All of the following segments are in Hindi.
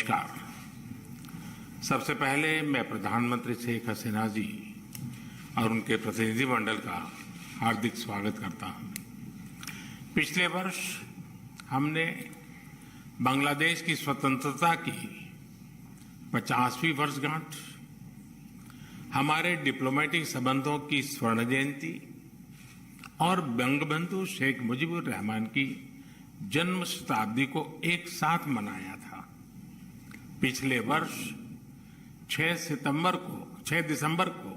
नमस्कार। सबसे पहले मैं प्रधानमंत्री शेख हसीना जी और उनके प्रतिनिधिमंडल का हार्दिक स्वागत करता हूं। पिछले वर्ष हमने बांग्लादेश की स्वतंत्रता की 50वीं वर्षगांठ, हमारे डिप्लोमेटिक संबंधों की स्वर्ण जयंती और बंगबंधु शेख मुजीबुर रहमान की जन्म शताब्दी को एक साथ मनाया था। पिछले वर्ष 6 दिसंबर को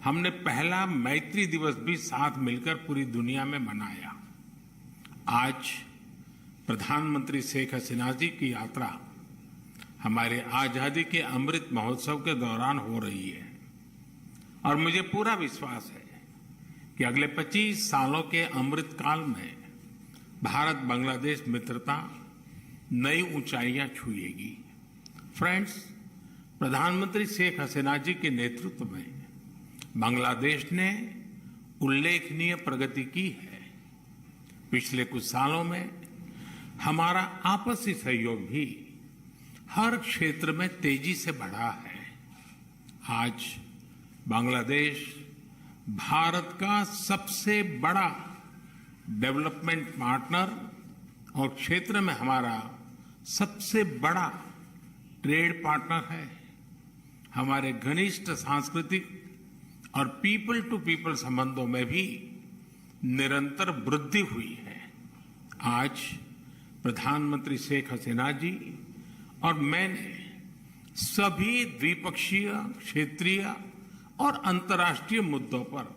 हमने पहला मैत्री दिवस भी साथ मिलकर पूरी दुनिया में मनाया। आज प्रधानमंत्री शेख हसीना जी की यात्रा हमारे आजादी के अमृत महोत्सव के दौरान हो रही है और मुझे पूरा विश्वास है कि अगले 25 सालों के अमृत काल में भारत बांग्लादेश मित्रता नई ऊंचाइयां छुएगी। फ्रेंड्स, प्रधानमंत्री शेख हसीना जी के नेतृत्व में बांग्लादेश ने उल्लेखनीय प्रगति की है। पिछले कुछ सालों में हमारा आपसी सहयोग भी हर क्षेत्र में तेजी से बढ़ा है। आज बांग्लादेश भारत का सबसे बड़ा डेवलपमेंट पार्टनर और क्षेत्र में हमारा सबसे बड़ा ट्रेड पार्टनर है। हमारे घनिष्ठ सांस्कृतिक और पीपल टू पीपल संबंधों में भी निरंतर वृद्धि हुई है। आज प्रधानमंत्री शेख हसीना जी और मैंने सभी द्विपक्षीय, क्षेत्रीय और अंतर्राष्ट्रीय मुद्दों पर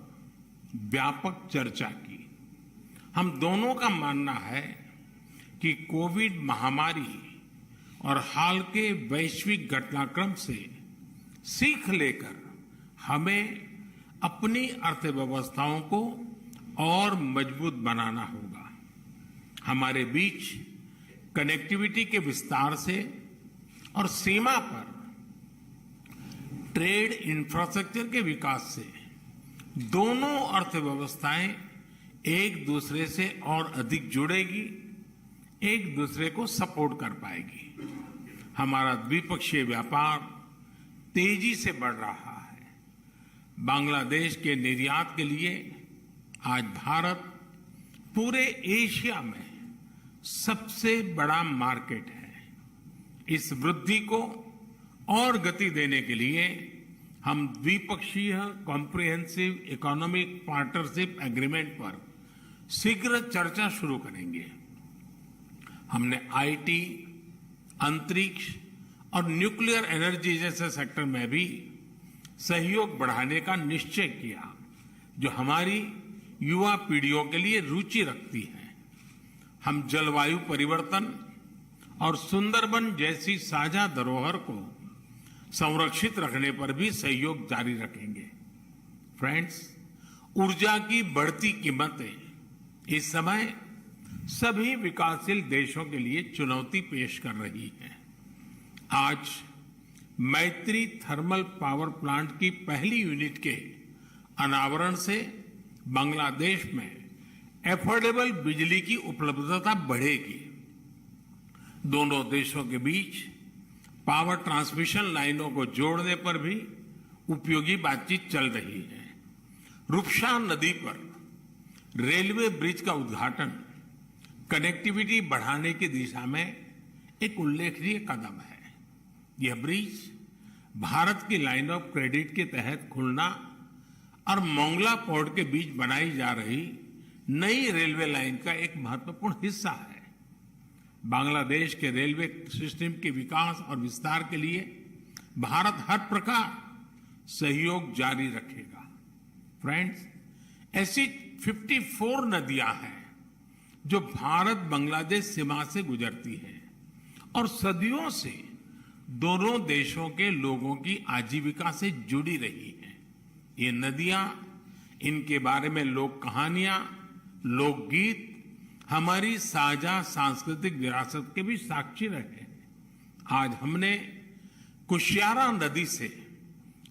व्यापक चर्चा की। हम दोनों का मानना है कि कोविड महामारी और हाल के वैश्विक घटनाक्रम से सीख लेकर हमें अपनी अर्थव्यवस्थाओं को और मजबूत बनाना होगा। हमारे बीच कनेक्टिविटी के विस्तार से और सीमा पर ट्रेड इंफ्रास्ट्रक्चर के विकास से दोनों अर्थव्यवस्थाएं एक दूसरे से और अधिक जुड़ेगी, एक दूसरे को सपोर्ट कर पाएगी। हमारा द्विपक्षीय व्यापार तेजी से बढ़ रहा है। बांग्लादेश के निर्यात के लिए आज भारत पूरे एशिया में सबसे बड़ा मार्केट है। इस वृद्धि को और गति देने के लिए हम द्विपक्षीय कॉम्प्रिहेंसिव इकोनॉमिक पार्टनरशिप एग्रीमेंट पर शीघ्र चर्चा शुरू करेंगे। हमने आईटी, अंतरिक्ष और न्यूक्लियर एनर्जी जैसे सेक्टर में भी सहयोग बढ़ाने का निश्चय किया, जो हमारी युवा पीढ़ियों के लिए रुचि रखती है। हम जलवायु परिवर्तन और सुंदरबन जैसी साझा धरोहर को संरक्षित रखने पर भी सहयोग जारी रखेंगे। फ्रेंड्स, ऊर्जा की बढ़ती कीमतें इस समय सभी विकासशील देशों के लिए चुनौती पेश कर रही हैं। आज मैत्री थर्मल पावर प्लांट की पहली यूनिट के अनावरण से बांग्लादेश में एफोर्डेबल बिजली की उपलब्धता बढ़ेगी। दोनों देशों के बीच पावर ट्रांसमिशन लाइनों को जोड़ने पर भी उपयोगी बातचीत चल रही है। रूपसा नदी पर रेलवे ब्रिज का उद्घाटन कनेक्टिविटी बढ़ाने की दिशा में एक उल्लेखनीय कदम है। यह ब्रिज भारत की लाइन ऑफ क्रेडिट के तहत खुलना और मोंगला पोर्ट के बीच बनाई जा रही नई रेलवे लाइन का एक महत्वपूर्ण हिस्सा है। बांग्लादेश के रेलवे सिस्टम के विकास और विस्तार के लिए भारत हर प्रकार सहयोग जारी रखेगा। फ्रेंड्स, ऐसी 54 नदियां हैं जो भारत बांग्लादेश सीमा से गुजरती हैं और सदियों से दोनों देशों के लोगों की आजीविका से जुड़ी रही हैं। ये नदियां, इनके बारे में लोक कहानियां, लोकगीत हमारी साझा सांस्कृतिक विरासत के भी साक्षी रहे हैं। आज हमने कुशियारा नदी से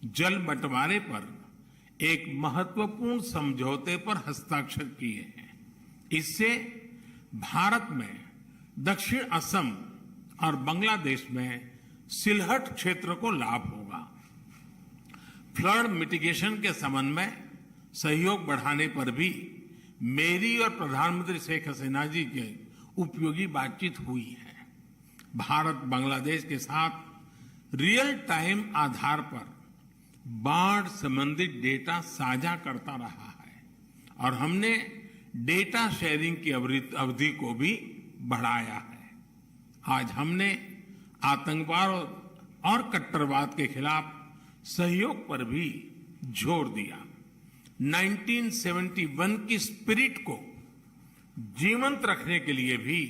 जल बंटवारे पर एक महत्वपूर्ण समझौते पर हस्ताक्षर किए हैं। इससे भारत में दक्षिण असम और बांग्लादेश में सिलहट क्षेत्र को लाभ होगा। फ्लड मिटिगेशन के संबंध में सहयोग बढ़ाने पर भी मेरी और प्रधानमंत्री शेख हसीना जी की उपयोगी बातचीत हुई है। भारत बांग्लादेश के साथ रियल टाइम आधार पर बाढ़ संबंधित डेटा साझा करता रहा है और हमने डेटा शेयरिंग की अवधि को भी बढ़ाया है। आज हमने आतंकवाद और कट्टरवाद के खिलाफ सहयोग पर भी जोर दिया। 1971 की स्पिरिट को जीवंत रखने के लिए भी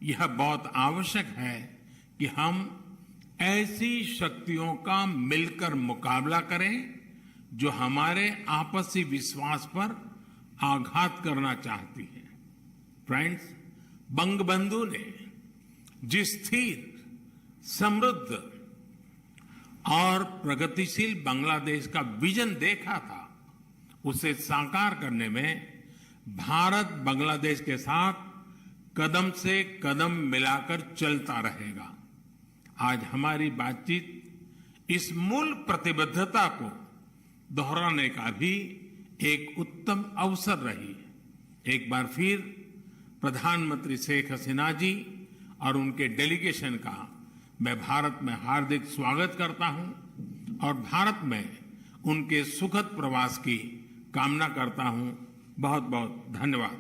यह बहुत आवश्यक है कि हम ऐसी शक्तियों का मिलकर मुकाबला करें जो हमारे आपसी विश्वास पर आघात करना चाहती है। फ्रेंड्स, बंगबंधु ने जिस स्थिर, समृद्ध और प्रगतिशील बांग्लादेश का विजन देखा था, उसे साकार करने में भारत बांग्लादेश के साथ कदम से कदम मिलाकर चलता रहेगा। आज हमारी बातचीत इस मूल प्रतिबद्धता को दोहराने का भी एक उत्तम अवसर रही। एक बार फिर प्रधानमंत्री शेख हसीना जी और उनके डेलीगेशन का मैं भारत में हार्दिक स्वागत करता हूं और भारत में उनके सुखद प्रवास की कामना करता हूं। बहुत बहुत धन्यवाद।